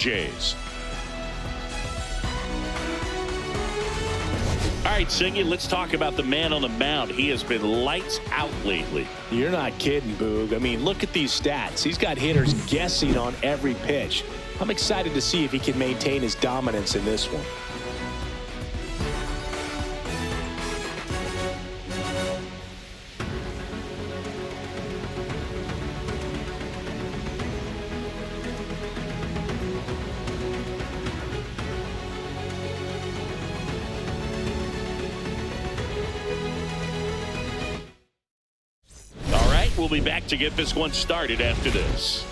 Jays. All right, Singy, let's talk about the man on the mound. He has been lights out lately. You're not kidding, Boog. I mean, look at these stats. He's got hitters guessing on every pitch. I'm excited to see if he can maintain his dominance in this one. We'll be back to get this one started after this.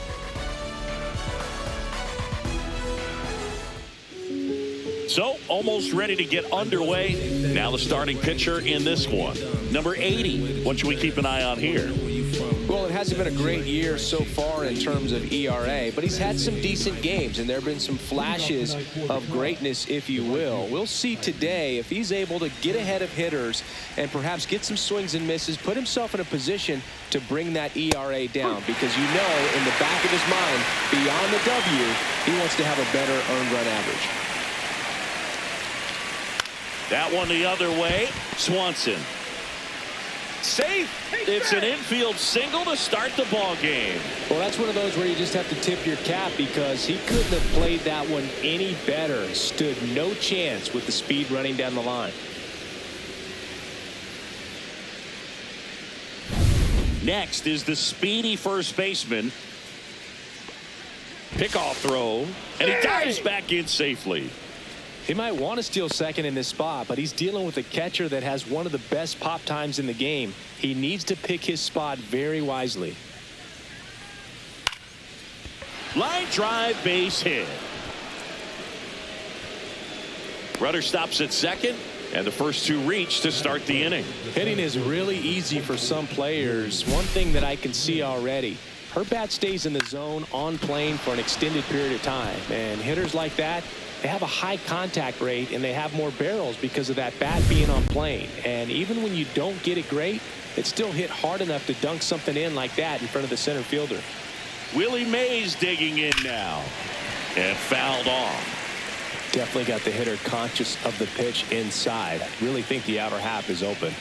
So, almost ready to get underway. Now the starting pitcher in this one. Number 80. What should we keep an eye on here? Well, it hasn't been a great year so far in terms of ERA, but he's had some decent games, and there have been some flashes of greatness, if you will. We'll see today if he's able to get ahead of hitters and perhaps get some swings and misses, put himself in a position to bring that ERA down, because you know in the back of his mind, beyond the W, he wants to have a better earned run average. That one the other way. Swanson. Safe. It's an infield single to start the ball game. Well, that's one of those where you just have to tip your cap, because he couldn't have played that one any better. Stood no chance with the speed running down the line. Next is the speedy first baseman. Pickoff throw, and he dives back in safely. He might want to steal second in this spot, but he's dealing with a catcher that has one of the best pop times in the game. He needs to pick his spot very wisely. Line drive, base hit. Runner stops at second, and the first two reach to start the inning. Hitting is really easy for some players. One thing that I can see already, her bat stays in the zone on plane for an extended period of time, and hitters like that, they have a high contact rate and they have more barrels because of that bat being on plane. And even when you don't get it great, it still hit hard enough to dunk something in like that in front of the center fielder. Willie Mays digging in now and fouled off. Definitely got the hitter conscious of the pitch inside. Really think the outer half is open.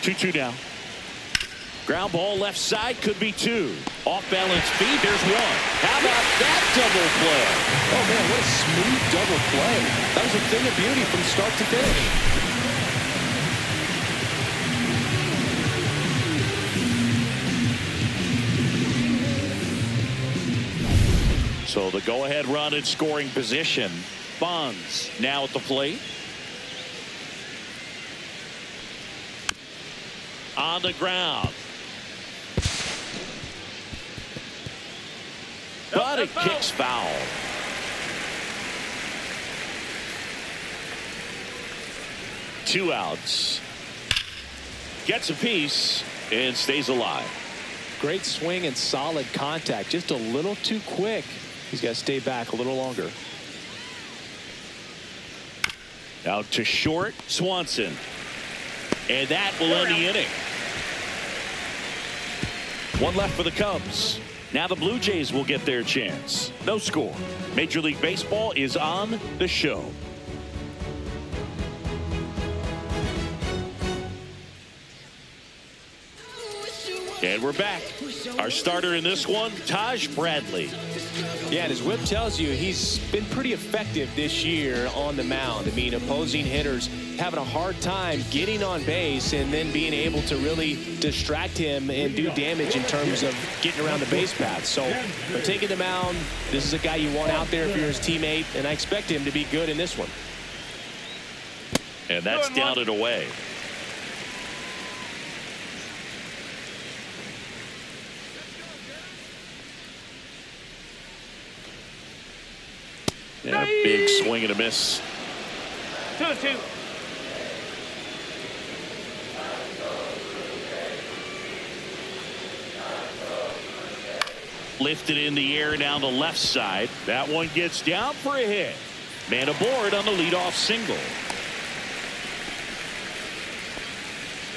2-2 now. Ground ball left side, could be two. Off balance feed, there's one. How about that double play? Oh man, what a smooth double play. That was a thing of beauty from start to finish. So the go-ahead run in scoring position. Bonds now at the plate. On the ground. But it kicks foul. Two outs. Gets a piece and stays alive. Great swing and solid contact. Just a little too quick. He's got to stay back a little longer. Out to short, Swanson. And that will end the inning. One left for the Cubs. Now the Blue Jays will get their chance. No score. Major League Baseball is on the show. And we're back. Our starter in this one, Taj Bradley. Yeah, and his whip tells you he's been pretty effective this year on the mound. I mean, opposing hitters having a hard time getting on base and then being able to really distract him and do damage in terms of getting around the base path. So, by taking the mound, this is a guy you want out there if you're his teammate, and I expect him to be good in this one. And that's down and away. And a big swing and a miss. 2-2. Lifted in the air down the left side. That one gets down for a hit. Man aboard on the leadoff single.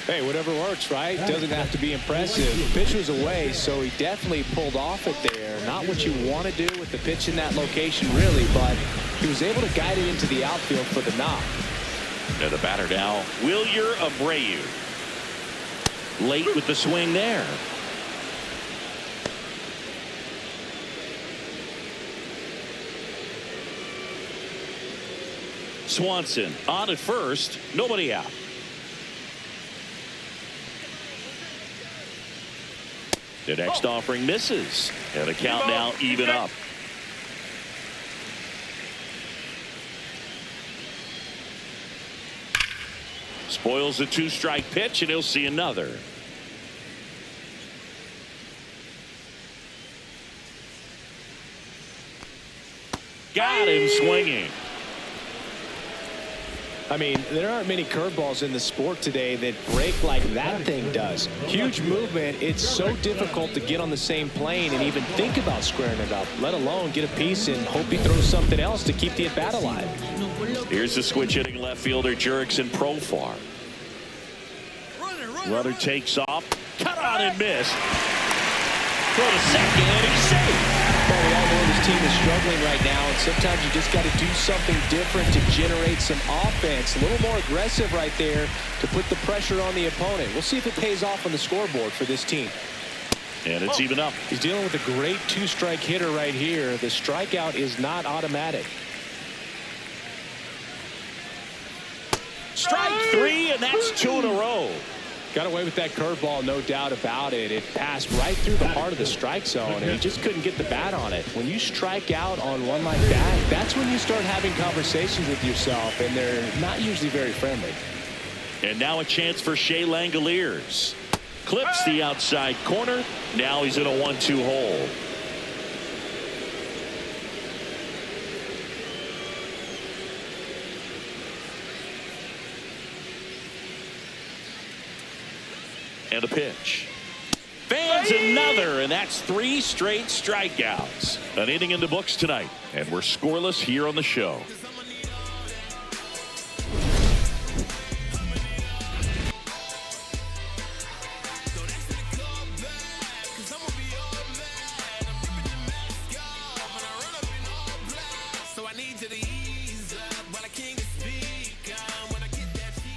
Hey, whatever works, right? Doesn't have to be impressive. Pitch was away, so he definitely pulled off it there. Not what you want to do with the pitch in that location, really, but he was able to guide it into the outfield for the knock. And the batter now, Mlbwl. Late with the swing there. Swanson on at first, nobody out. The next offering misses, and the count now even up. Spoils the 2-strike pitch, and he'll see another. Got him swinging. I mean, there aren't many curveballs in the sport today that break like that thing does. Huge movement. It's so difficult to get on the same plane and even think about squaring it up, let alone get a piece and hope he throws something else to keep the at-bat alive. Here's the switch-hitting left fielder, Jurickson Profar. Runner takes off, cut on and missed. Throw to second, and he's safe. Well, we all know this team is struggling right now, and sometimes you just got to do something different to generate some offense. A little more aggressive right there to put the pressure on the opponent. We'll see if it pays off on the scoreboard for this team. And it's even up. He's dealing with a great 2-strike hitter right here. The strikeout is not automatic. Strike 3, and that's 2 in a row. Got away with that curveball, no doubt about it. It passed right through the heart of the strike zone, and he just couldn't get the bat on it. When you strike out on one like that, that's when you start having conversations with yourself, and they're not usually very friendly. And now a chance for Shea Langoliers. Clips the outside corner. Now he's in a 1-2 hole. And a pitch. Fans another, and that's 3 straight strikeouts. An inning in the books tonight, and we're scoreless here on the show.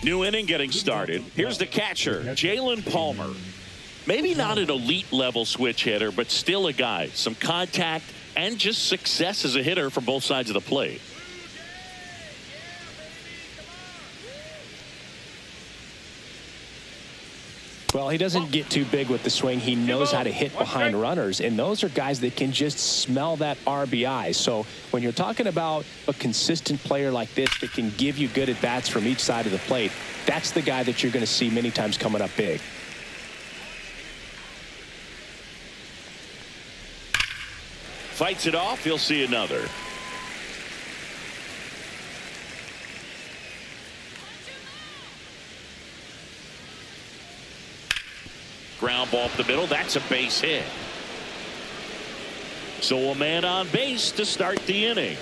New inning getting started. Here's the catcher, Jalen Palmer. Maybe not an elite level switch hitter, but still a guy. Some contact and just success as a hitter from both sides of the plate. Well, he doesn't get too big with the swing. He knows how to hit behind runners, and those are guys that can just smell that RBI. So when you're talking about a consistent player like this that can give you good at-bats from each side of the plate, that's the guy that you're going to see many times coming up big. Fights it off. He'll see another. Ground ball up the middle. That's a base hit. So a man on base to start the inning.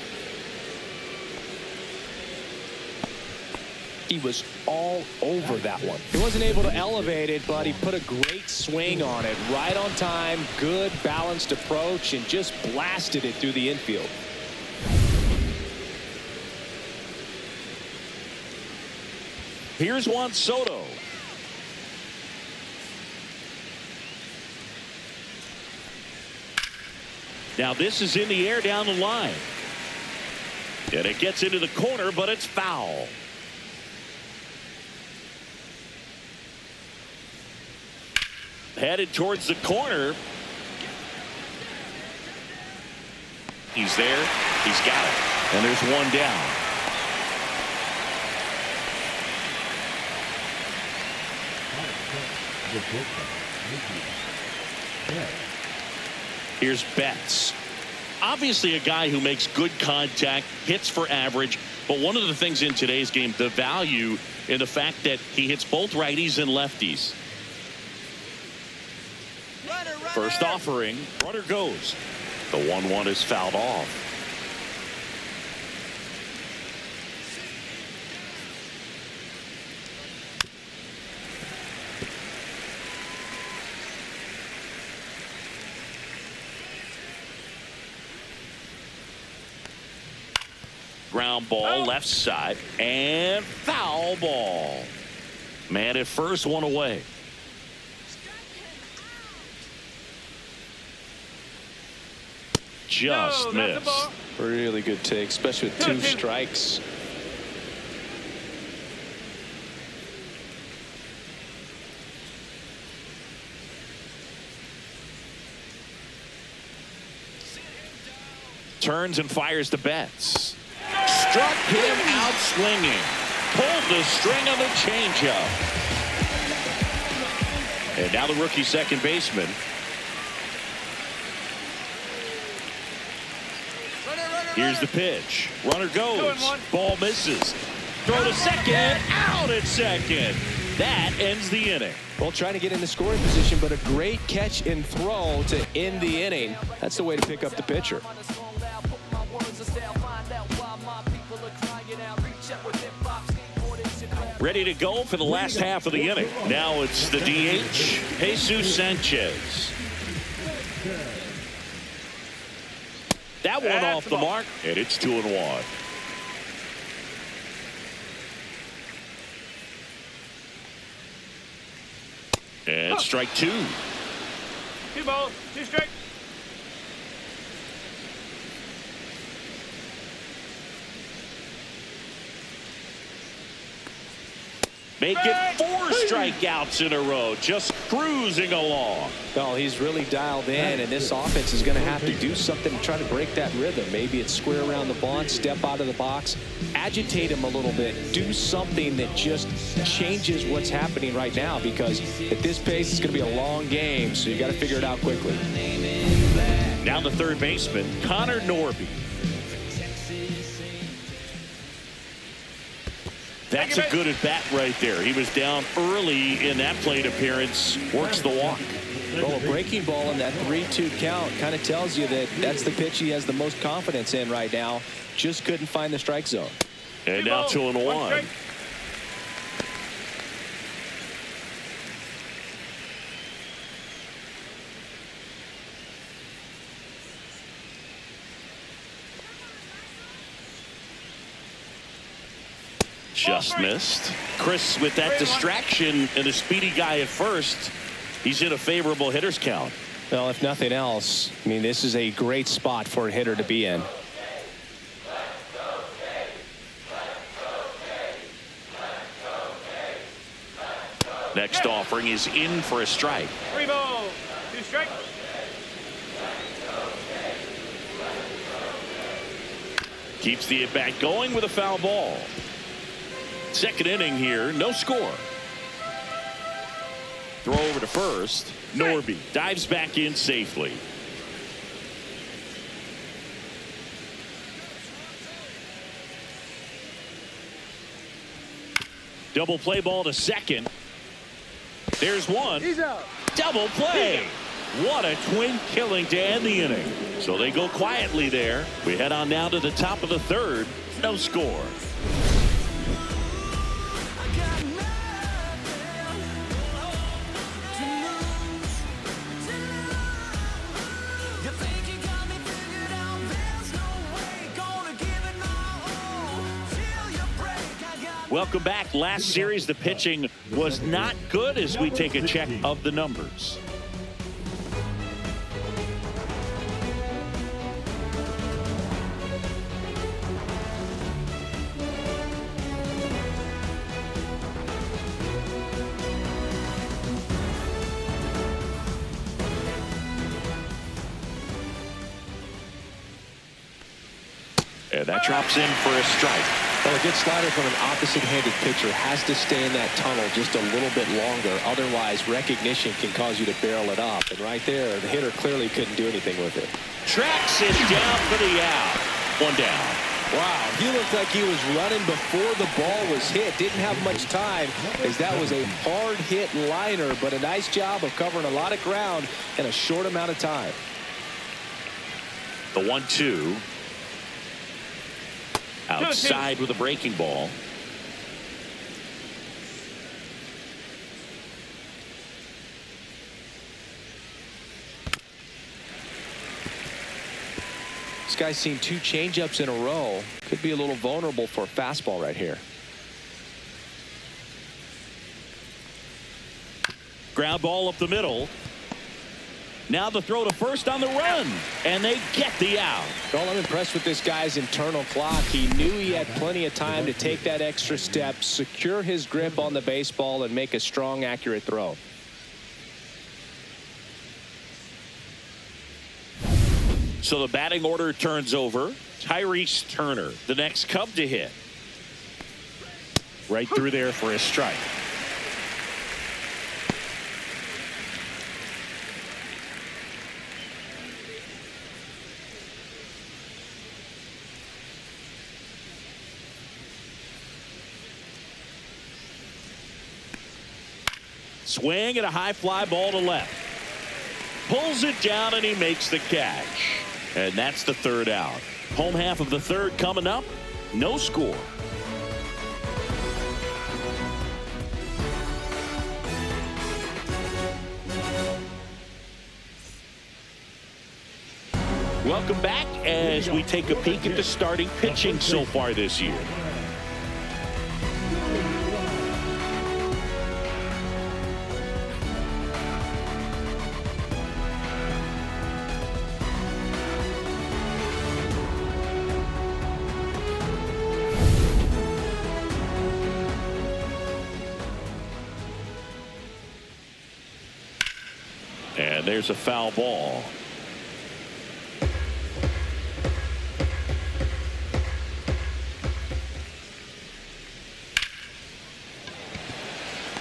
He was all over that one. He wasn't able to elevate it, but he put a great swing on it. Right on time, good balanced approach, and just blasted it through the infield. Here's Juan Soto. Now this is in the air down the line. And it gets into the corner, but it's foul. Headed towards the corner. He's there. He's got it. And there's one down. Here's Betts. Obviously a guy who makes good contact, hits for average, but one of the things in today's game, the value in the fact that he hits both righties and lefties. First offering, runner goes. The 1-1 is fouled off. Ground ball, left side, and foul ball. Man at first, one away. Just missed. Really good take, especially with 2 strikes. Turns and fires the Betts. Struck him out swinging. Pulled the string on the changeup. And now the rookie second baseman. Here's the pitch. Runner goes. Ball misses. Throw to second. Out at second. That ends the inning. Well, trying to get in the scoring position, but a great catch and throw to end the inning. That's the way to pick up the pitcher. Ready to go for the last half of the inning. Now it's the DH, Jesus Sanchez. That one off the mark, and it's 2-1. And strike 2. 2 balls, 2 strikes. Make it 4 strikeouts in a row, just cruising along. Well, he's really dialed in, and this offense is going to have to do something to try to break that rhythm. Maybe it's square around the bond, step out of the box, agitate him a little bit, do something that just changes what's happening right now, because at this pace, it's going to be a long game, so you got to figure it out quickly. Now the third baseman, Connor Norby. That's a good at bat right there. He was down early in that plate appearance. Works the walk. Well, a breaking ball in that 3-2 count kind of tells you that that's the pitch he has the most confidence in right now. Just couldn't find the strike zone. And now 2-1. Just missed. Chris, with that distraction and a speedy guy at first, he's in a favorable hitter's count. Well, if nothing else, I mean, this is a great spot for a hitter to be in. Next offering is in for a strike. 3 balls, 2 strikes. Keeps the at-bat going with a foul ball. Second inning here, no score. Throw over to first. Norby dives back in safely. Double play ball to second. There's one. He's out. Double play. What a twin killing to end the inning. So they go quietly there. We head on now to the top of the third. No score. Welcome back. Last series, the pitching was not good as we take a check of the numbers. And that drops in for a strike. Well, a good slider from an opposite-handed pitcher has to stay in that tunnel just a little bit longer. Otherwise, recognition can cause you to barrel it up. And right there, the hitter clearly couldn't do anything with it. Tracks it down for the out. One down. Wow, he looked like he was running before the ball was hit. Didn't have much time, as that was a hard-hit liner, but a nice job of covering a lot of ground in a short amount of time. The 1-2. Outside with a breaking ball. This guy's seen 2 changeups in a row. Could be a little vulnerable for a fastball right here. Ground ball up the middle. Now the throw to first on the run, and they get the out. Well, I'm impressed with this guy's internal clock. He knew he had plenty of time to take that extra step, secure his grip on the baseball, and make a strong, accurate throw. So the batting order turns over. Tyrese Turner, the next Cub to hit. Right through there for a strike. Swing and a high fly ball to left. Pulls it down and he makes the catch. And that's the 3rd out. Home half of the 3rd coming up. No score. Welcome back as we take a peek at the starting pitching so far this year. And there's a foul ball.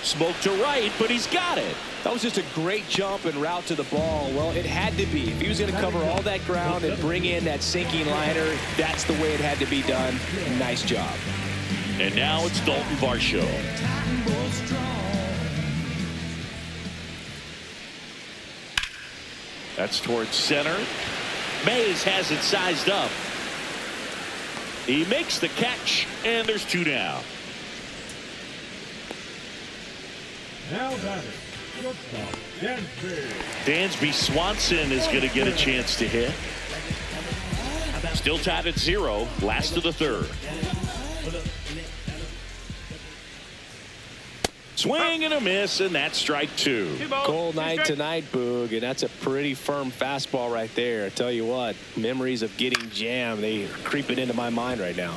Smoke to right, but he's got it. That was just a great jump and route to the ball. Well, it had to be. If he was going to cover all that ground and bring in that sinking liner, that's the way it had to be done. Nice job. And now it's Dalton Varsho. That's towards center. Mays has it sized up. He makes the catch, and there's 2 down. Now batting, shortstop, Dansby Swanson is going to get a chance to hit. Still tied at 0, last of the 3rd. Swing and a miss, and that's strike 2. Cold night tonight, Boog, and that's a pretty firm fastball right there. I tell you what, memories of getting jammed, they are creeping into my mind right now.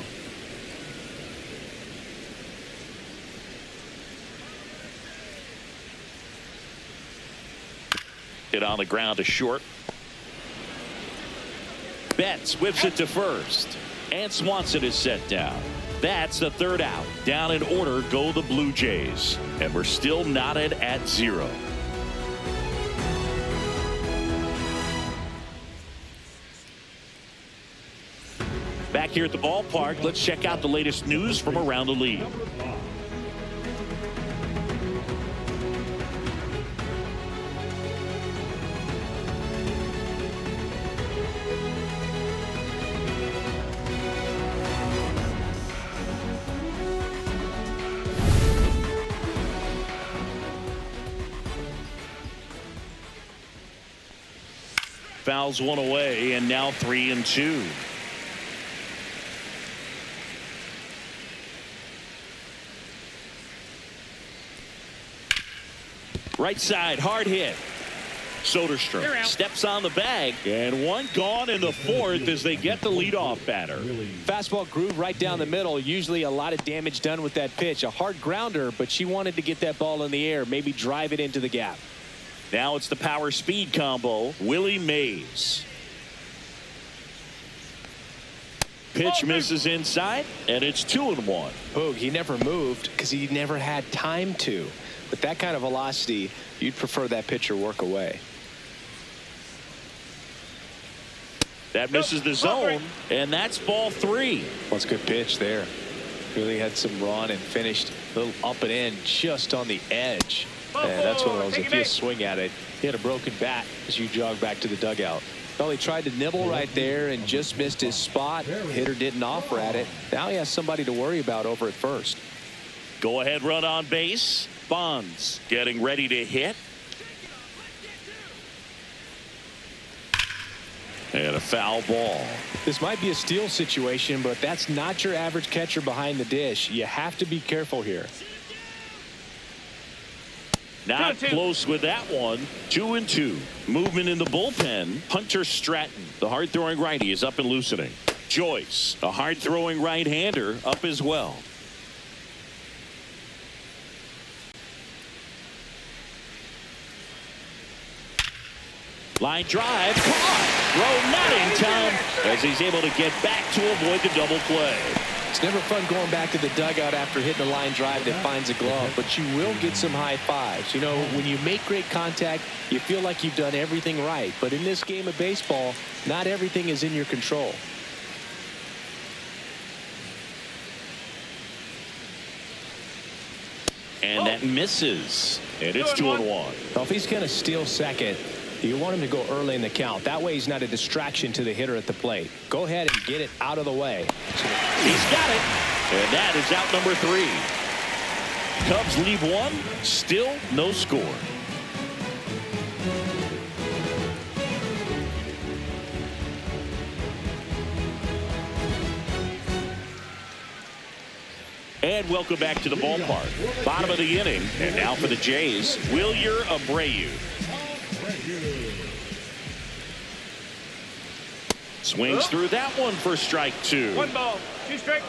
Hit on the ground to short. Betts whips it to first, and Swanson is set down. That's the 3rd out. Down in order go the Blue Jays, and we're still knotted at 0. Back here at the ballpark, let's check out the latest news from around the league. Fouls one away, and now 3-2. Right side, hard hit. Soderstrom steps on the bag, and one gone in the 4th as they get the leadoff batter. Fastball groove right down the middle. Usually a lot of damage done with that pitch. A hard grounder, but she wanted to get that ball in the air, maybe drive it into the gap. Now it's the power speed combo. Willie Mays. Pitch misses inside, and it's 2-1. Boog, he never moved because he never had time to. With that kind of velocity, you'd prefer that pitcher work away. That misses the zone, and that's ball 3. Well, it's a good pitch there. Really had some run and finished a little up and in just on the edge. And that's one of those, if you swing at it, he had a broken bat as you jog back to the dugout. Well, he tried to nibble right there and just missed his spot. Hitter didn't offer at it. Now he has somebody to worry about over at first. Go ahead run on base. Bonds getting ready to hit. And a foul ball. This might be a steal situation, but that's not your average catcher behind the dish. You have to be careful here. Not close with that one. 2-2. Movement in the bullpen. Hunter Stratton, the hard-throwing righty, is up and loosening. Joyce, a hard-throwing right-hander, up as well. Line drive, caught. Throw not in time as he's able to get back to avoid the double play. It's never fun going back to the dugout after hitting a line drive that finds a glove, but you will get some high fives. You know, when you make great contact, you feel like you've done everything right. But in this game of baseball, not everything is in your control. And that misses. And it's 2-1. Well, if he's going to steal second, you want him to go early in the count. That way he's not a distraction to the hitter at the plate. Go ahead and get it out of the way. He's got it. And that is out number 3. Cubs leave one. Still no score. And welcome back to the ballpark. Bottom of the inning. And now for the Jays, Wilyer Abreu. Swings through that one for strike 2. 1 ball, 2 strikes.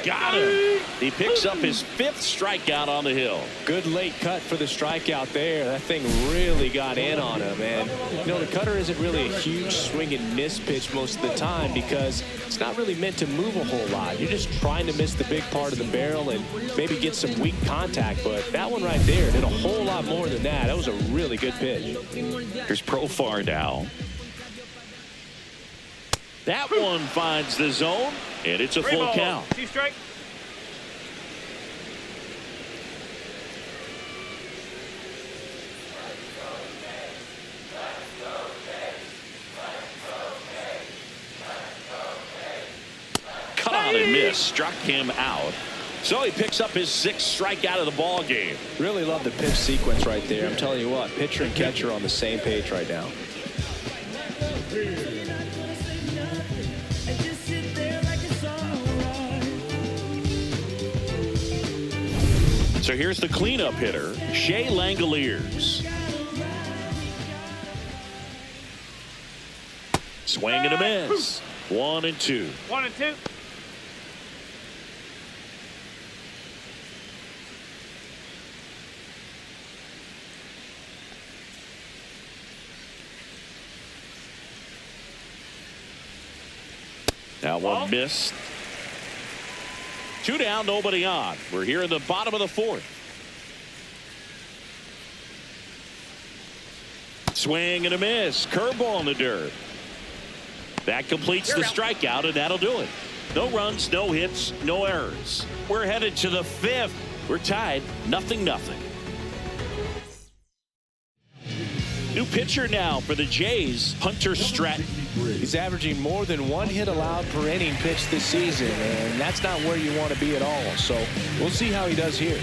Got him. He picks up his 5th strikeout on the hill. Good late cut for the strikeout there. That thing really got in on him. And, you know, the cutter isn't really a huge swing and miss pitch most of the time because it's not really meant to move a whole lot. You're just trying to miss the big part of the barrel and maybe get some weak contact. But that one right there did a whole lot more than that. That was a really good pitch. Here's Profar now. That one finds the zone, and it's a 3 full ball, count. 2 strikes. Caught and missed, struck him out. So he picks up his 6th strikeout of the ball game. Really love the pitch sequence right there. I'm telling you what, pitcher and catcher are on the same page right now. So here's the cleanup hitter, Shea Langoliers. Swing and a miss. 1-2. 1-2. That one missed. 2 down, nobody on. We're here in the bottom of the 4th. Swing and a miss. Curveball in the dirt. That completes the strikeout, and that'll do it. No runs, no hits, no errors. We're headed to the 5th. We're tied 0-0. New pitcher now for the Jays, Hunter Stratton. He's averaging more than 1 hit allowed per inning pitched this season, and that's not where you want to be at all. So we'll see how he does here.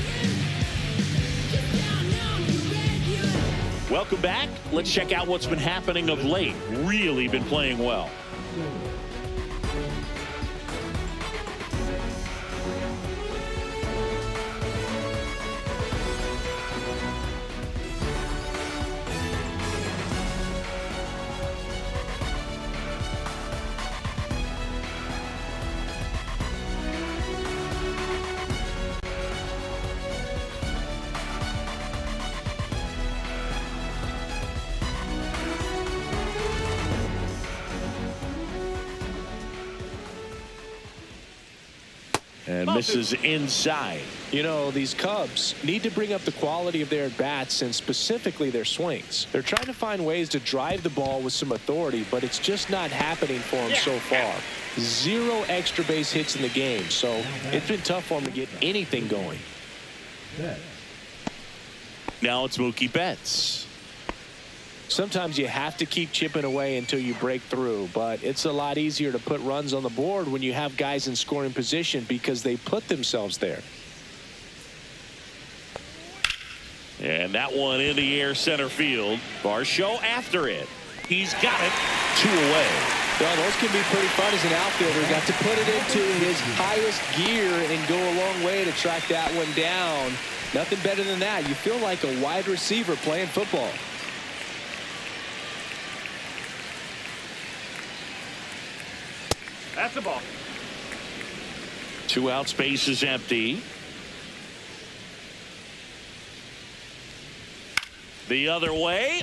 Welcome back. Let's check out what's been happening of late. Really been playing well. And misses inside. You know, these Cubs need to bring up the quality of their at-bats and specifically their swings. They're trying to find ways to drive the ball with some authority, but it's just not happening for them so far. 0 extra base hits in the game, so it's been tough for them to get anything going. Now it's Mookie Betts. Sometimes you have to keep chipping away until you break through, but it's a lot easier to put runs on the board when you have guys in scoring position because they put themselves there. And And that one in the air center field. Varsho after it. He's got it. 2 away. Well, those can be pretty fun as an outfielder. Got to put it into his highest gear and go a long way to track that one down. Nothing better than that. You feel like a wide receiver playing football. That's the ball. 2 outs, base is empty. The other way.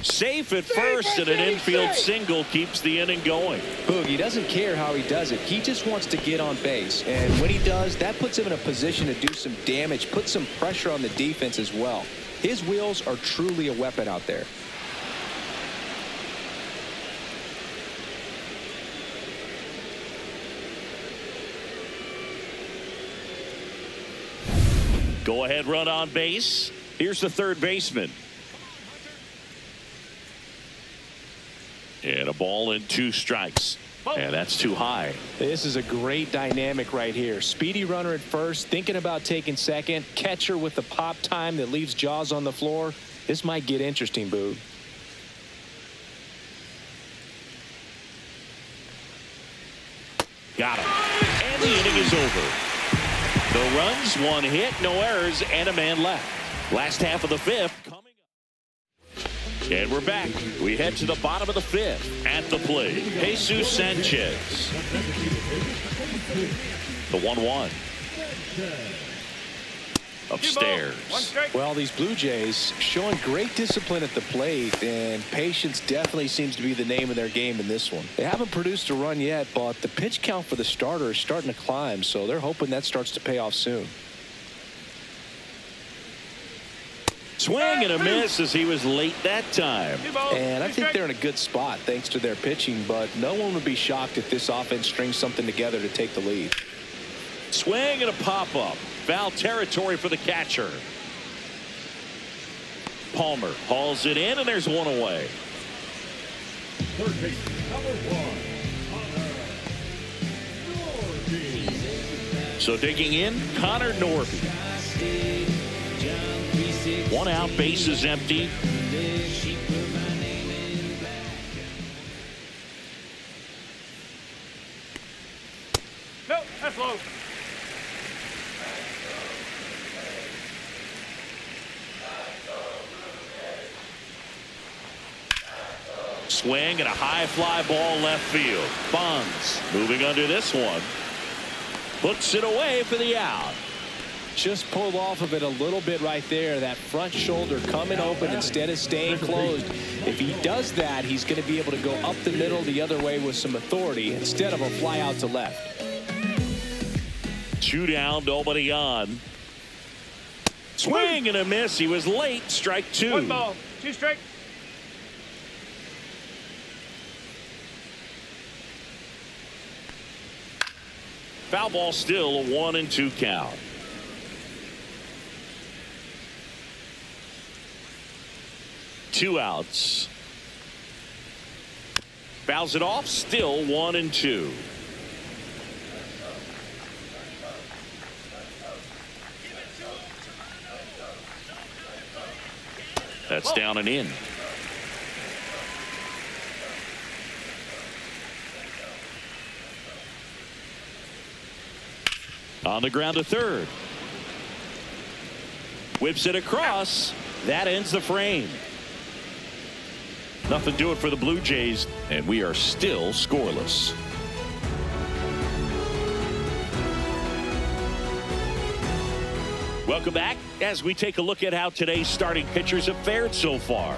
Safe at first, and an infield single keeps the inning going. Boogie doesn't care how he does it. He just wants to get on base. And when he does, that puts him in a position to do some damage, put some pressure on the defense as well. His wheels are truly a weapon out there. Go ahead run on base. Here's the third baseman. And a ball and 2 strikes. And that's too high. This is a great dynamic right here. Speedy runner at first, thinking about taking second. Catcher with the pop time that leaves Jaws on the floor. This might get interesting, Boog. Got him. And the inning is over. No runs, 1 hit, no errors, and a man left. Last half of the 5th coming up. And we're back. We head to the bottom of the 5th. At the plate, Jesus Sanchez. The 1-1. Upstairs. Well, these Blue Jays showing great discipline at the plate, and patience definitely seems to be the name of their game in this one. They haven't produced a run yet, but the pitch count for the starter is starting to climb, so they're hoping that starts to pay off soon. Swing and a miss as he was late that time. And I think they're in a good spot thanks to their pitching, but no one would be shocked if this offense strings something together to take the lead. Swing and a pop-up. Foul territory for the catcher. Palmer hauls it in, and there's 1 away. Third base, number 1, Connor Norby. So digging in, Connor Norby. 1 out, base is empty. No, that's low. Swing and a high fly ball left field. Bonds moving under this one. Puts it away for the out. Just pulled off of it a little bit right there. That front shoulder coming open instead of staying closed. If he does that, he's going to be able to go up the middle the other way with some authority instead of a fly out to left. 2 down, nobody on. Swing and a miss. He was late. Strike 2. 1 ball, 2 strike. Foul ball, still a 1-2 count. Two outs. Fouls it off, still 1-2. That's down and in. On the ground to third. Whips it across. That ends the frame. Nothing to it for the Blue Jays, and we are still scoreless. Welcome back as we take a look at how today's starting pitchers have fared so far.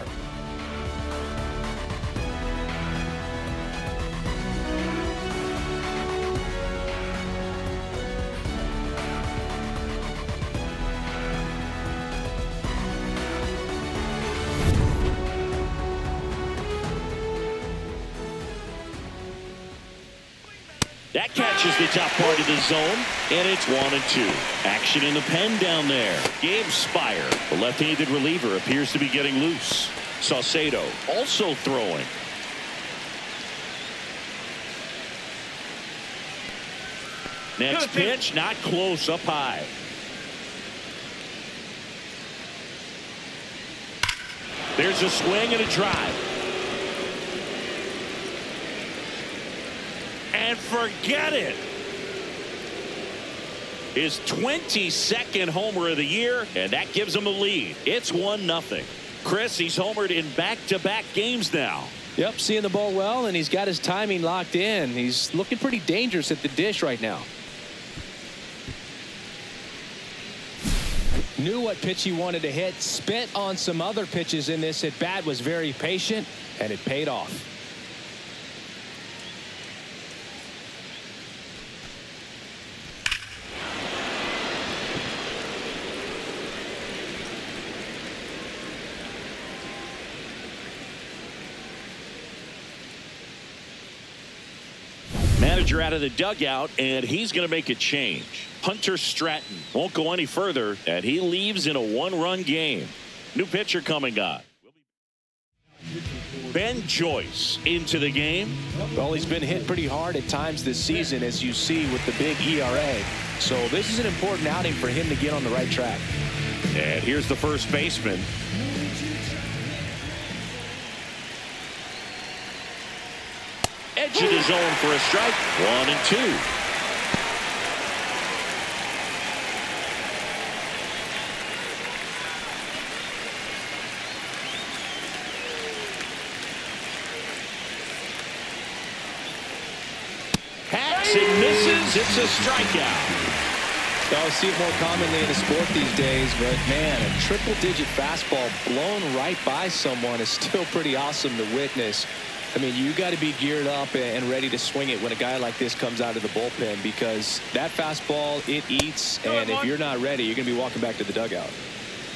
That catches the top part of the zone, and it's 1-2. Action in the pen down there. Gabe Spire, the left-handed reliever, appears to be getting loose. Saucedo also throwing. Next pitch, not close, up high. There's a swing and a drive. And forget it. His 22nd homer of the year, and that gives him a lead. It's 1-0. Chris, he's homered in back-to-back games now. Yep, seeing the ball well, and he's got his timing locked in. He's looking pretty dangerous at the dish right now. Knew what pitch he wanted to hit, spit on some other pitches in this at bat, was very patient, and it paid off. Manager out of the dugout, and he's going to make a change. Hunter Stratton won't go any further, and he leaves in a 1-run game. New pitcher coming up. Ben Joyce into the game. Well, he's been hit pretty hard at times this season, as you see with the big ERA. So this is an important outing for him to get on the right track. And here's the first baseman. Edge of the zone for a strike. 1-2. Hacks and misses. It's a strikeout. I see it more commonly in the sport these days, but man, a triple-digit fastball blown right by someone is still pretty awesome to witness. I mean, you got to be geared up and ready to swing it when a guy like this comes out of the bullpen, because that fastball, it eats, and if you're not ready, you're going to be walking back to the dugout.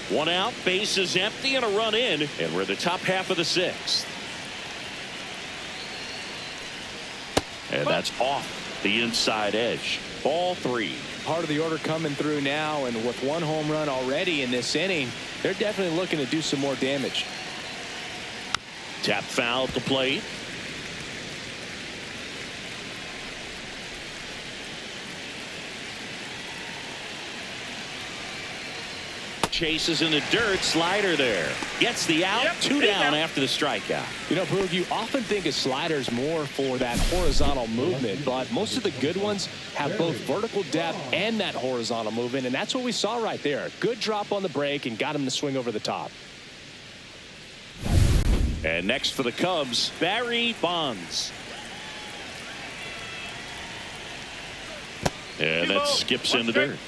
1 out, base is empty, and a run in, and we're in the top half of the 6th. And that's off the inside edge. Ball 3. Part of the order coming through now, and with 1 home run already in this inning, they're definitely looking to do some more damage. Tap foul at the plate. Chases in the dirt. Slider there. Gets the out. Yep, 2 down after the strikeout. You know, Boog, you often think of sliders more for that horizontal movement, but most of the good ones have both vertical depth and that horizontal movement, and that's what we saw right there. Good drop on the break and got him to swing over the top. And next for the Cubs, Barry Bonds. And that skips in the dirt.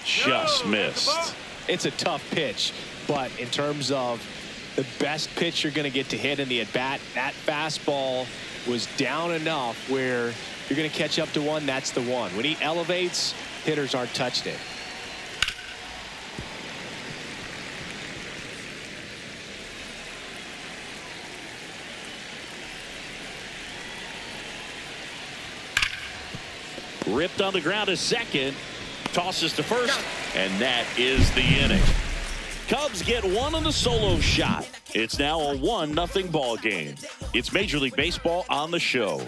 Just missed. It's a tough pitch, but in terms of the best pitch you're going to get to hit in the at-bat, that fastball was down enough where you're going to catch up to one. That's the one. When he elevates, hitters aren't touching it. Ripped on the ground to second. Tosses to first, and that is the inning. Cubs get 1 on the solo shot. It's now a 1-0 ball game. It's Major League Baseball on the show.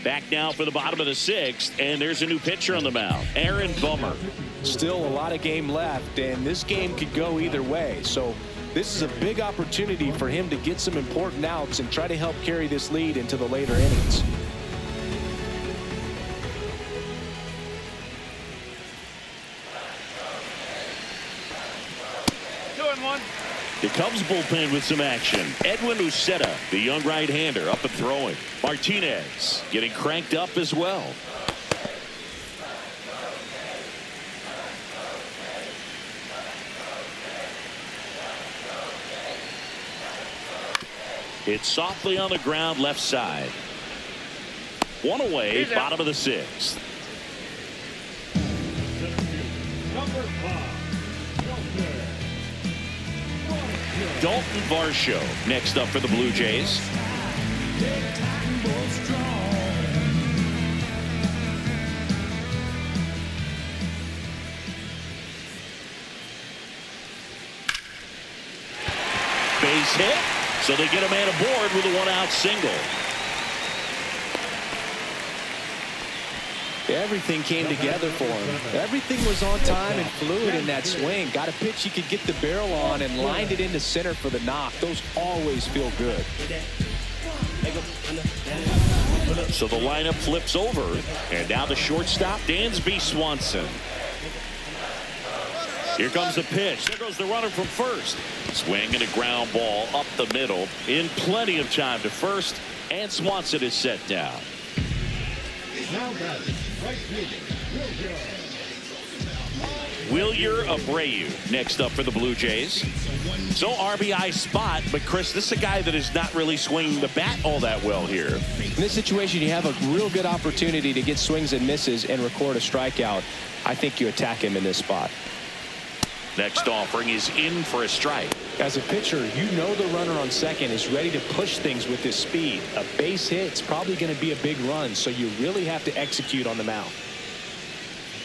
Back now for the bottom of the 6th, and there's a new pitcher on the mound, Aaron Bummer. Still a lot of game left, and this game could go either way. So this is a big opportunity for him to get some important outs and try to help carry this lead into the later innings. The Cubs bullpen with some action. Edwin Uceta, the young right-hander, up and throwing. Martinez getting cranked up as well. It's softly on the ground, left side. 1 away, bottom of the 6th. Number 5. Dalton Varsho next up for the Blue Jays. base hit, so they get a man aboard with a one-out single. Everything came together for him. Everything was on time and fluid in that swing. Got a pitch he could get the barrel on and lined it into center for the knock. Those always feel good. So the lineup flips over, and now the shortstop, Dansby Swanson. Here comes the pitch. There goes the runner from first. Swing and a ground ball up the middle in plenty of time to first, and Swanson is set down. Now batting, right fielder, Wilyer Abreu next up for the Blue Jays. So RBI spot, but Chris, this is a guy that is not really swinging the bat all that well here. In this situation, you have a real good opportunity to get swings and misses and record a strikeout. I think you attack him in this spot. Next offering is in for a strike. As a pitcher, you know the runner on second is ready to push things with his speed. A base hit's probably going to be a big run, so you really have to execute on the mound.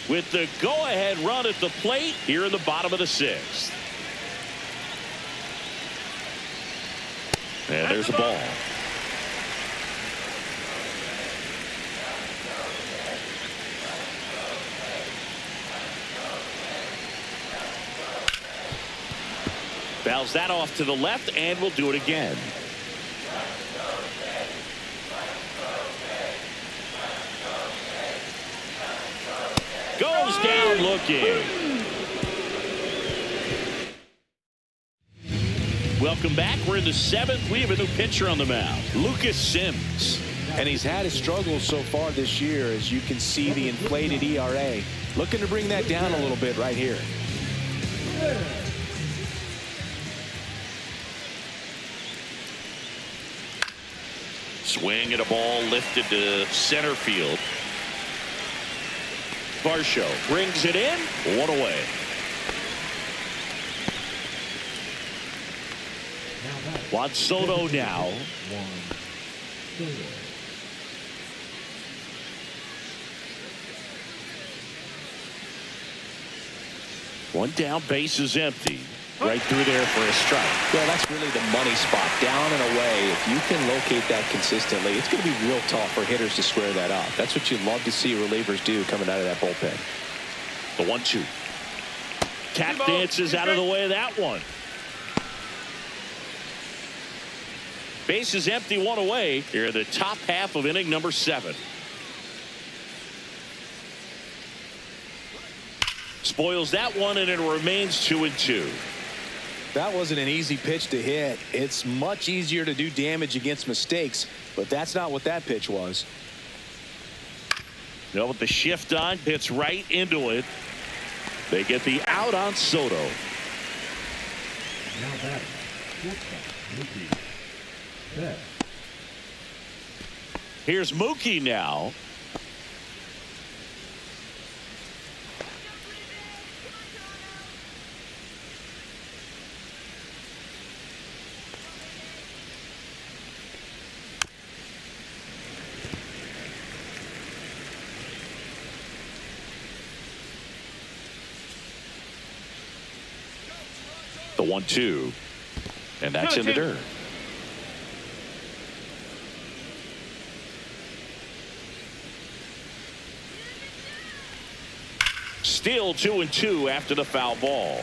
With the go-ahead run at the plate here in the bottom of the sixth. And there's the ball. Fouls that off to the left, and we'll do it again. Goes down looking. Welcome back. We're in the seventh. We have a new pitcher on the mound, Lucas Sims. And he's had his struggles so far this year, as you can see the inflated ERA. Looking to bring that down a little bit right here. Swing and a ball lifted to center field. Varsho brings it in. One away. Juan Soto now. One down, base is empty. Right through there for a strike. Well, that's really the money spot, down and away. If you can locate that consistently, it's going to be real tough for hitters to square that up. That's what you'd love to see relievers do coming out of that bullpen. The 1-2. Tap dances out of the way of that one. Base is empty, one away. Here, the top half of inning number 7. Spoils that one, and it remains 2-2. That wasn't an easy pitch to hit. It's much easier to do damage against mistakes, but that's not what that pitch was. No, with the shift on, hits right into it. They get the out on Soto. now batting, shortstop, Mookie. Here's Mookie now. The 1-2, and that's in the dirt. Still 2-2 after the foul ball.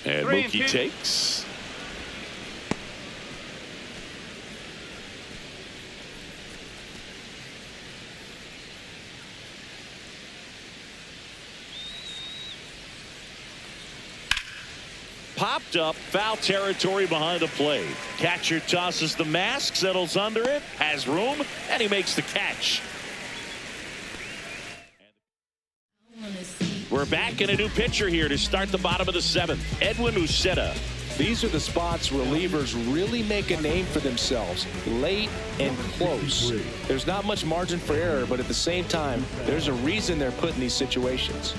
And Mookie takes. Popped up, foul territory behind the plate. Catcher tosses the mask, settles under it, has room, and he makes the catch. We're back in a new pitcher here to start the bottom of the 7th. Edwin Uceta. These are the spots relievers really make a name for themselves, late and close. There's not much margin for error, but at the same time, there's a reason they're put in these situations.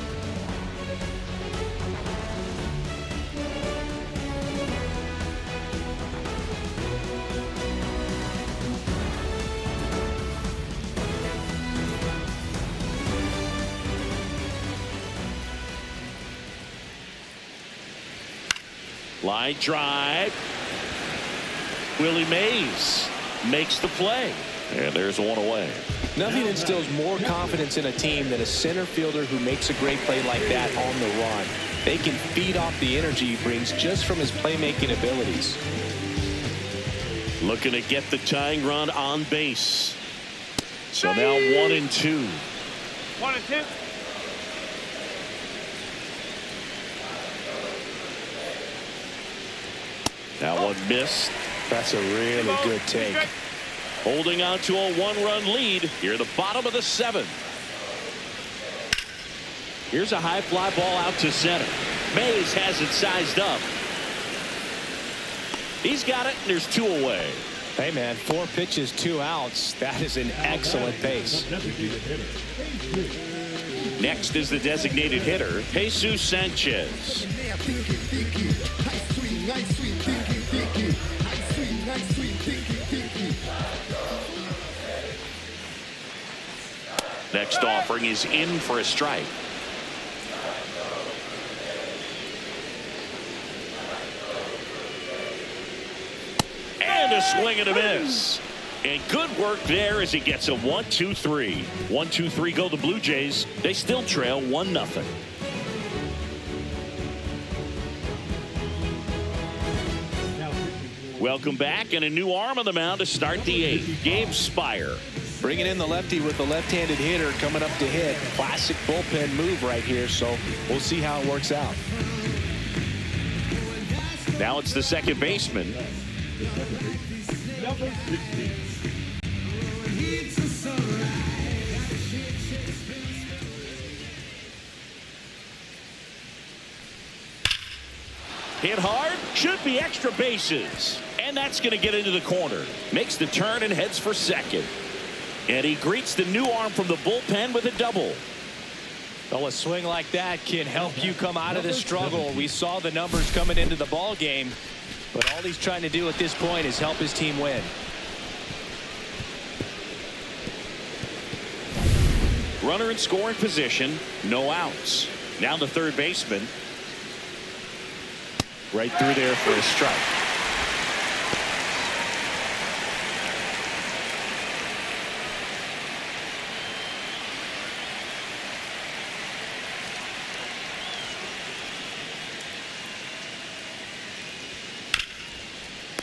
Line drive. Willie Mays makes the play. And there's one away. Nothing instills more confidence in a team than a center fielder who makes a great play like that on the run. They can feed off the energy he brings just from his playmaking abilities. Looking to get the tying run on base. So now 1-2. 1-2. That one missed. That's a really good take. Holding on to a 1-run lead here at the bottom of the 7th. Here's a high fly ball out to center. Mays has it sized up. He's got it, and there's 2 away. Hey, man, 4 pitches, 2 outs. That is an excellent pace. Next is the designated hitter, Jesus Sanchez. Next offering is in for a strike. And a swing and a miss. And good work there as he gets a 1-2-3. 1-2-3 go the Blue Jays. They still trail 1-0. Welcome back, and a new arm on the mound to start the 8th. Gabe Spire. Bringing in the lefty with the left-handed hitter coming up to hit. Classic bullpen move right here, so we'll see how it works out. Now it's the second baseman. Number 16. Hit hard, should be extra bases. And that's going to get into the corner. Makes the turn and heads for second. And he greets the new arm from the bullpen with a double. Well, a swing like that can help you come out of this struggle. We saw the numbers coming into the ball game, but all he's trying to do at this point is help his team win. Runner in scoring position, no outs. Now the third baseman. Right through there for a strike.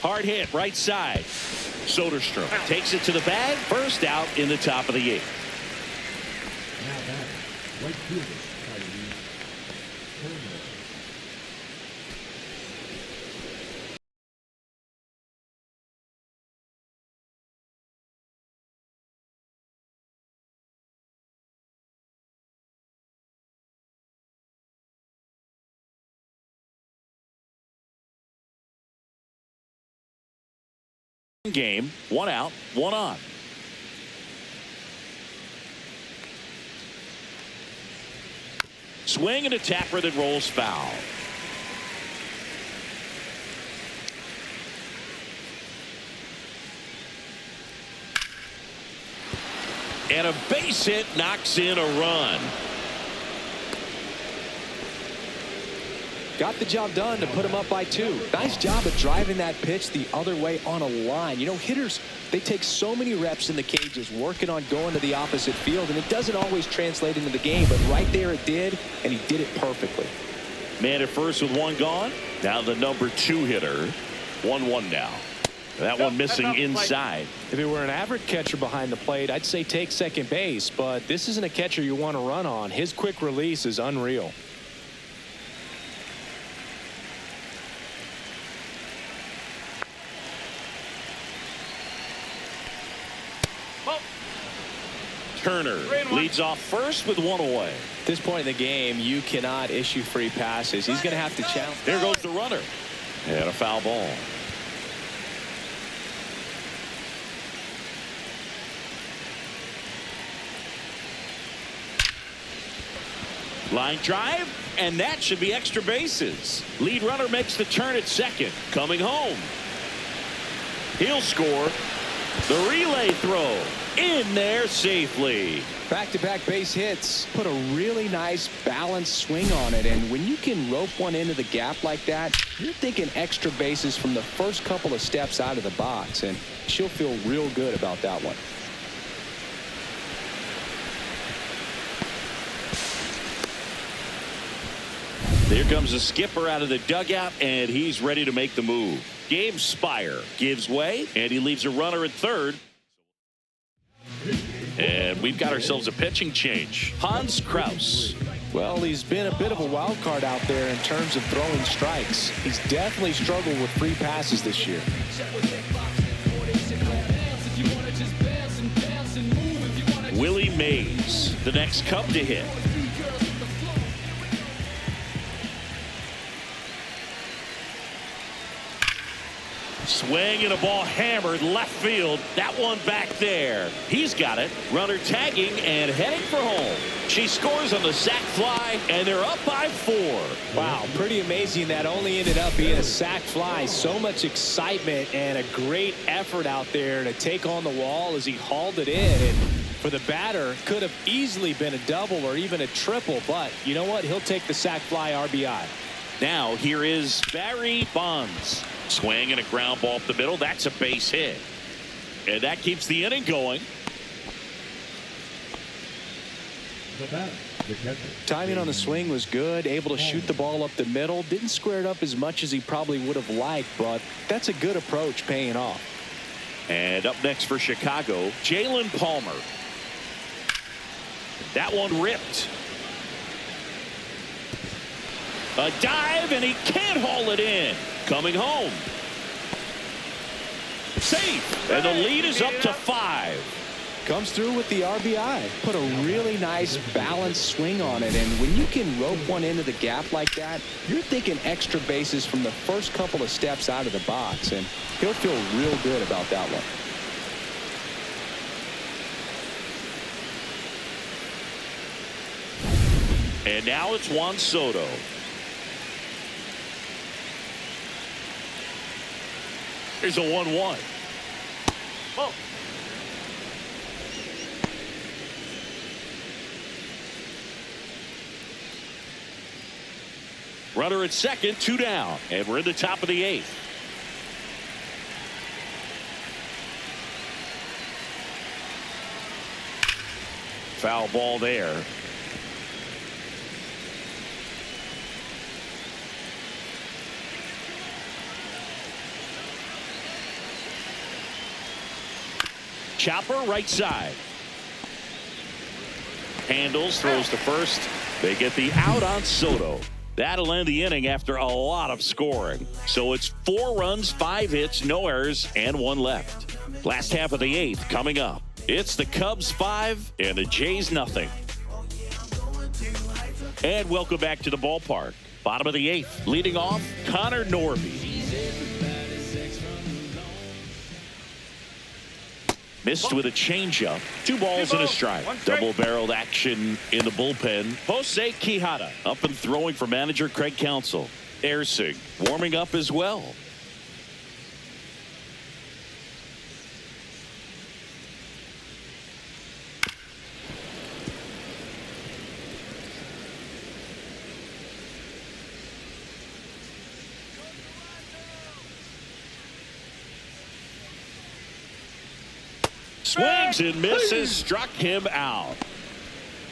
Hard hit right side. Soderstrom takes it to the bag. First out in the top of the 8th. Now batter, right fielder, Turner. Game, 1 out, 1 on. Swing and a tapper that rolls foul. And a base hit knocks in a run. Got the job done to put him up by 2. Nice job of driving that pitch the other way on a line. You know, hitters, they take so many reps in the cages working on going to the opposite field, and it doesn't always translate into the game, but right there it did, and he did it perfectly. Man at first with 1 gone. Now the number 2 hitter. 1-1 now. That one missing inside. If it were an average catcher behind the plate, I'd say take second base, but this isn't a catcher you want to run on. His quick release is unreal. Turner leads off first with 1 away. At this point in the game, you cannot issue free passes. He's going to have to challenge. There goes the runner. And a foul ball. Line drive, and that should be extra bases. Lead runner makes the turn at second. Coming home. He'll score. The relay throw in there safely. Back-to-back base hits put a really nice balanced swing on it, and when you can rope one into the gap like that, you're thinking extra bases from the first couple of steps out of the box, and she'll feel real good about that one. There comes the skipper out of the dugout, and he's ready to make the move. Gabe Spire gives way, and he leaves a runner at third. And we've got ourselves a pitching change. Hans Kraus. Well, he's been a bit of a wild card out there in terms of throwing strikes. He's definitely struggled with free passes this year. Willie Mays, the next Cub to hit. Swing and a ball hammered left field. That one back there. He's got it. Runner tagging and heading for home. She scores on the sac fly, and they're up by 4. Wow, pretty amazing that only ended up being a sac fly. So much excitement and a great effort out there to take on the wall as he hauled it in. And for the batter, could have easily been a double or even a triple, but you know what? He'll take the sac fly RBI. Now here is Barry Bonds. Swing and a ground ball up the middle. That's a base hit. And that keeps the inning going. The batter, the catcher. Timing on the swing was good. Able to shoot the ball up the middle. Didn't square it up as much as he probably would have liked, but that's a good approach paying off. And up next for Chicago, Jalen Palmer. That one ripped. A dive, and he can't haul it in. Coming home. Safe. And the lead is up to 5. Comes through with the RBI. Put a really nice balanced swing on it, and when you can rope one into the gap like that, you're thinking extra bases from the first couple of steps out of the box, and he'll feel real good about that one. And now it's Juan Soto. Here's a 1-1. Oh. Runner at second, 2 down, and we're in the top of the 8th. Foul ball there. Chopper right side. Handles, throws to first. They get the out on Soto. That'll end the inning after a lot of scoring. So it's 4 runs, 5 hits, no errors, and 1 left. Last half of the 8th coming up. It's the Cubs 5 and the Jays nothing. And welcome back to the ballpark. Bottom of the 8th. Leading off, Connor Norby. Missed with a changeup. 2 balls and a strike. Double-barreled action in the bullpen. Jose Quijada up and throwing for manager Craig Counsell. Ersing warming up as well. Swings and misses, struck him out.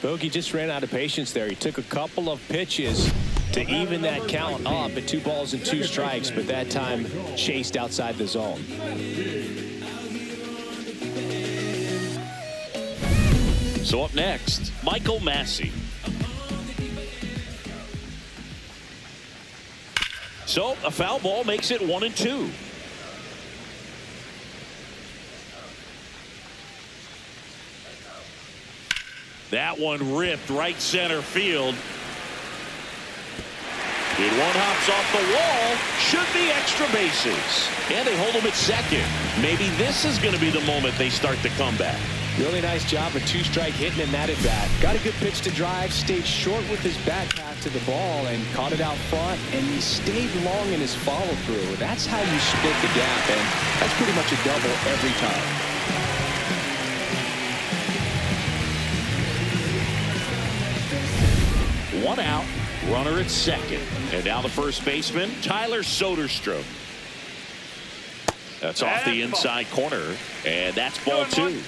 Bogey just ran out of patience there. He took a couple of pitches to even that count up at 2 balls and 2 strikes, but that time chased outside the zone. So up next, Michael Massey. So a foul ball makes it 1-2. That one ripped right center field. Good one hops off the wall. Should be extra bases. And they hold him at second. Maybe this is going to be the moment they start the comeback. Really nice job of 2-strike hitting in that at bat. Got a good pitch to drive, stayed short with his back path to the ball and caught it out front, and he stayed long in his follow through. That's how you split the gap, and that's pretty much a double every time. 1 out, runner at second. And now the first baseman, Tyler Soderstrom. That's off the inside corner, and that's ball 2.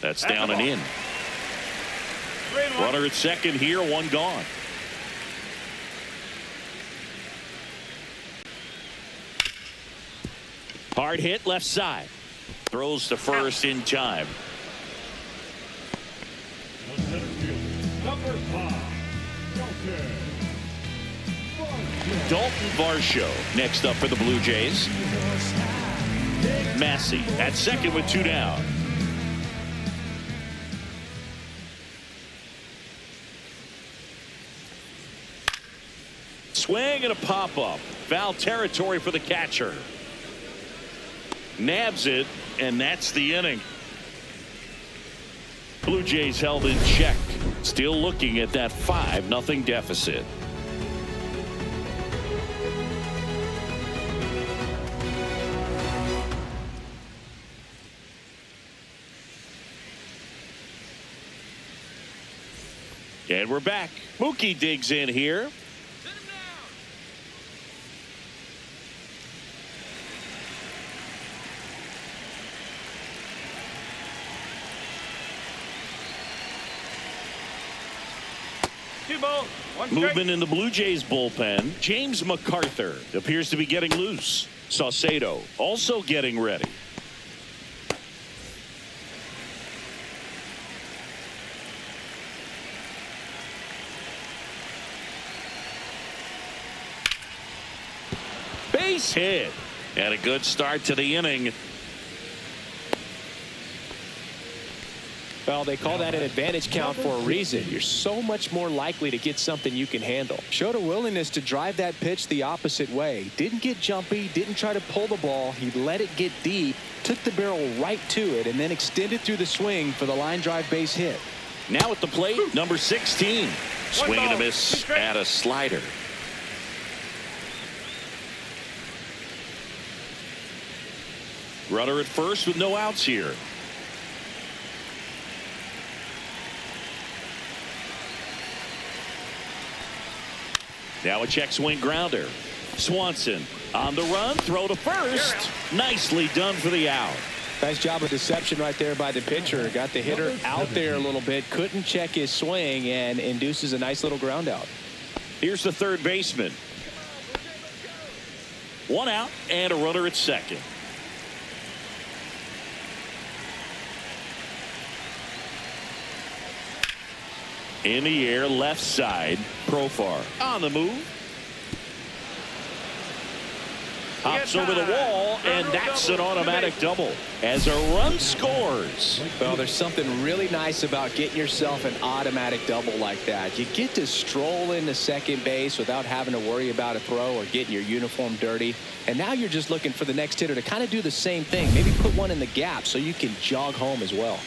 That's down and in. Runner at second here, 1 gone. Hard hit left side. Throws to first in time. Number 5, Dalton Varsho next up for the Blue Jays. Massey at second with 2 down. Swing and a pop-up. Foul territory for the catcher. Nabs it, and that's the inning. Blue Jays held in check. Still looking at that 5-0 deficit. And we're back. Mookie digs in here. Movement in the Blue Jays bullpen. James MacArthur appears to be getting loose. Saucedo also getting ready. Base hit. And a good start to the inning. Well, they call that an advantage count for a reason. You're so much more likely to get something you can handle. Showed a willingness to drive that pitch the opposite way. Didn't get jumpy, didn't try to pull the ball. He let it get deep, took the barrel right to it, and then extended through the swing for the line drive base hit. Now at the plate, number 16. Swing and a miss at a slider. Runner at first with no outs here. Now a check swing grounder. Swanson on the run, throw to first. Nicely done for the out. Nice job of deception right there by the pitcher. Got the hitter out there a little bit, couldn't check his swing, and induces a nice little ground out. Here's the third baseman. 1 out and a runner at second. In the air, left side. Profar on the move. Hops over the wall, and that's an automatic double as a run scores. Well, there's something really nice about getting yourself an automatic double like that. You get to stroll into second base without having to worry about a throw or getting your uniform dirty. And now you're just looking for the next hitter to kind of do the same thing. Maybe put one in the gap so you can jog home as well.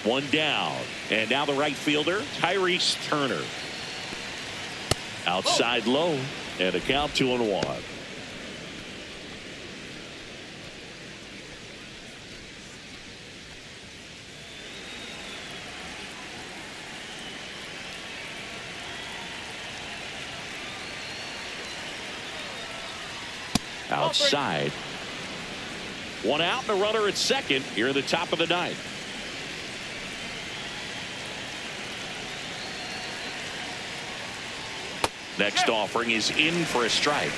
1 down, and now the right fielder, Tyrese Turner. Outside low, and a count 2-1. Outside. 1 out and a runner at second here at the top of the 9th. Next offering is in for a strike.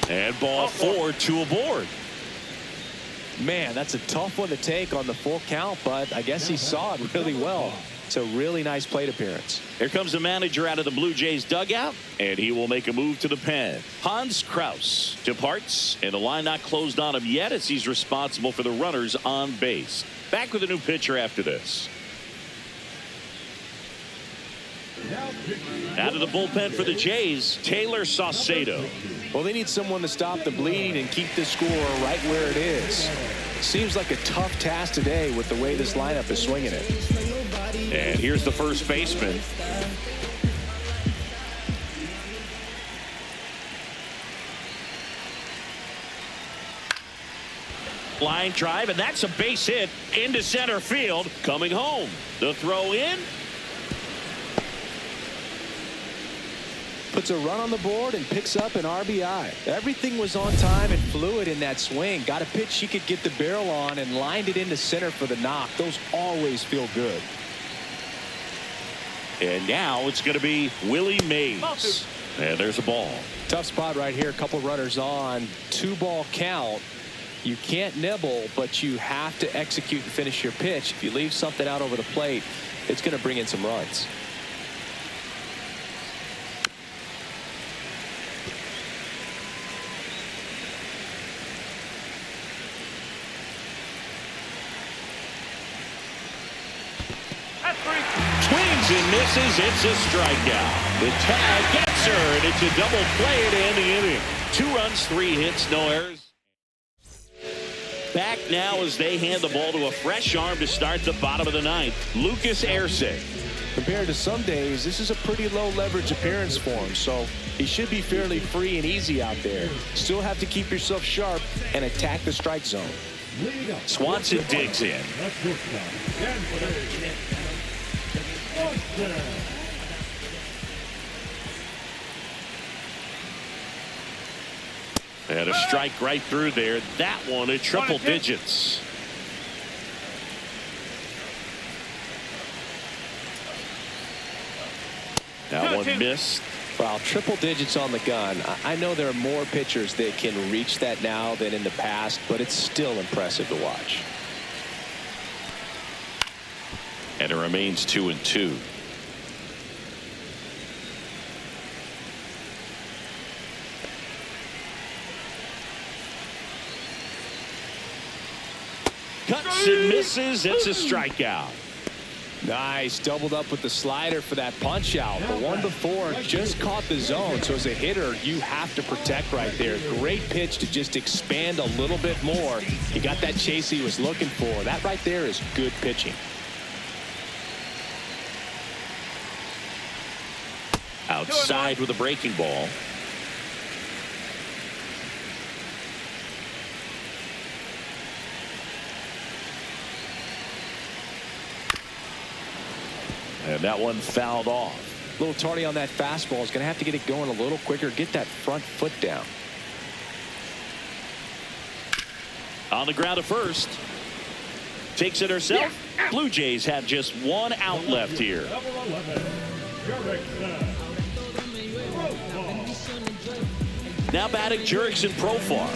And ball 4, 2 aboard. Man, that's a tough one to take on the full count, but I guess he saw it really well. It's a really nice plate appearance. Here comes the manager out of the Blue Jays dugout, and he will make a move to the pen. Hans Kraus departs, and the line not closed on him yet as he's responsible for the runners on base. Back with a new pitcher after this. Out of the bullpen for the Jays, Taylor Saucedo. Well, they need someone to stop the bleed and keep the score right where it is. Seems like a tough task today with the way this lineup is swinging it. And here's the first baseman. Line drive, and that's a base hit into center field. Coming home. The throw in. Puts a run on the board and picks up an RBI. Everything was on time and fluid in that swing. Got a pitch he could get the barrel on and lined it into center for the knock. Those always feel good. And now it's going to be Willie Mays. And there's a ball. Tough spot right here. A couple runners on. 2-ball count. You can't nibble, but you have to execute and finish your pitch. If you leave something out over the plate, it's going to bring in some runs. Swings and misses. It's a strikeout. The tag gets her, and it's a double play to end the inning. 2 runs, 3 hits, no errors. Back now as they hand the ball to a fresh arm to start the bottom of the 9th. Lucas Erceg. Compared to some days, this is a pretty low leverage appearance for him, so he should be fairly free and easy out there. Still have to keep yourself sharp and attack the strike zone. Swanson digs in. And a strike right through there. That one at triple digits. That one missed. Wow, triple digits on the gun. I know there are more pitchers that can reach that now than in the past, but it's still impressive to watch. And it remains 2-2. Cuts and misses. It's a strikeout. Nice. Doubled up with the slider for that punch out. The one before just caught the zone. So as a hitter, you have to protect right there. Great pitch to just expand a little bit more. He got that chase he was looking for. That right there is good pitching. Outside with a breaking ball. And that one fouled off. A little tardy on that fastball. Is going to have to get it going a little quicker. Get that front foot down. On the ground at first. Takes it herself. Blue Jays have just 1 out left here. Now batting Jurickson Profar.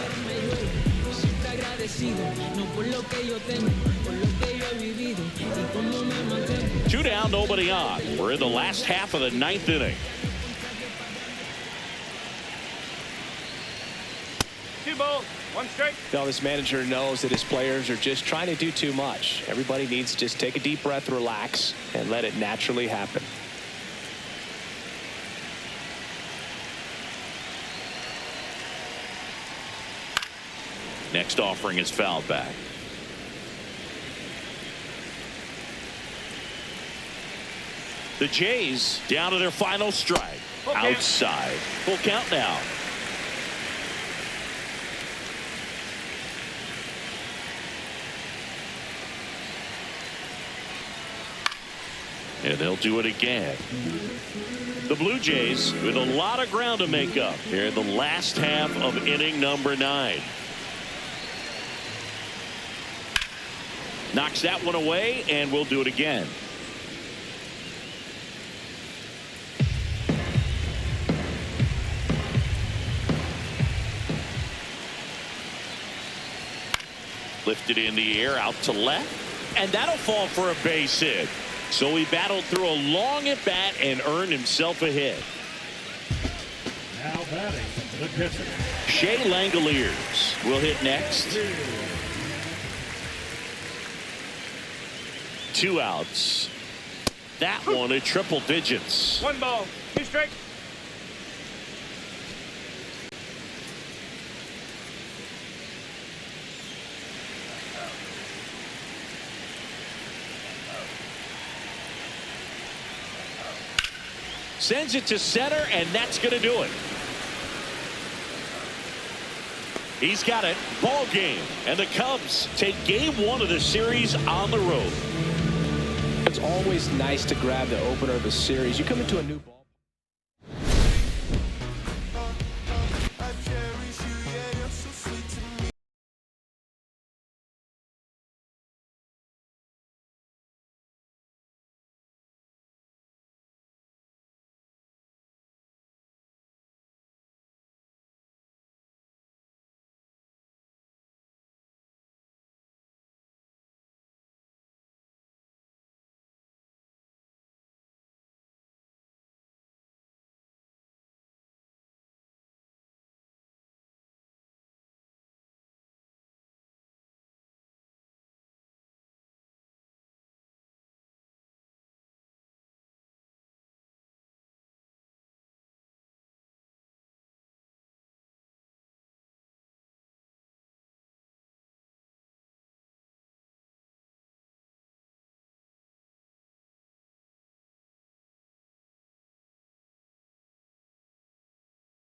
2 down, nobody on. We're in the last half of the 9th inning. 2 balls, 1 strike. Now this manager knows that his players are just trying to do too much. Everybody needs to just take a deep breath, relax, and let it naturally happen. Next offering is fouled back. The Jays down to their final strike. Outside. Full count now. And they'll do it again. The Blue Jays with a lot of ground to make up here in the last half of inning number 9. Knocks that one away, and we'll do it again. Lifted in the air out to left, and that'll fall for a base hit. So he battled through a long at bat and earned himself a hit. Now batting the pitcher. Shea Langoliers will hit next. 2 outs. That one at triple digits. 1 ball, 2 strikes. Sends it to center, and that's going to do it. He's got it. Ball game. And the Cubs take game 1 of the series on the road. It's always nice to grab the opener of a series. You come into a new ball.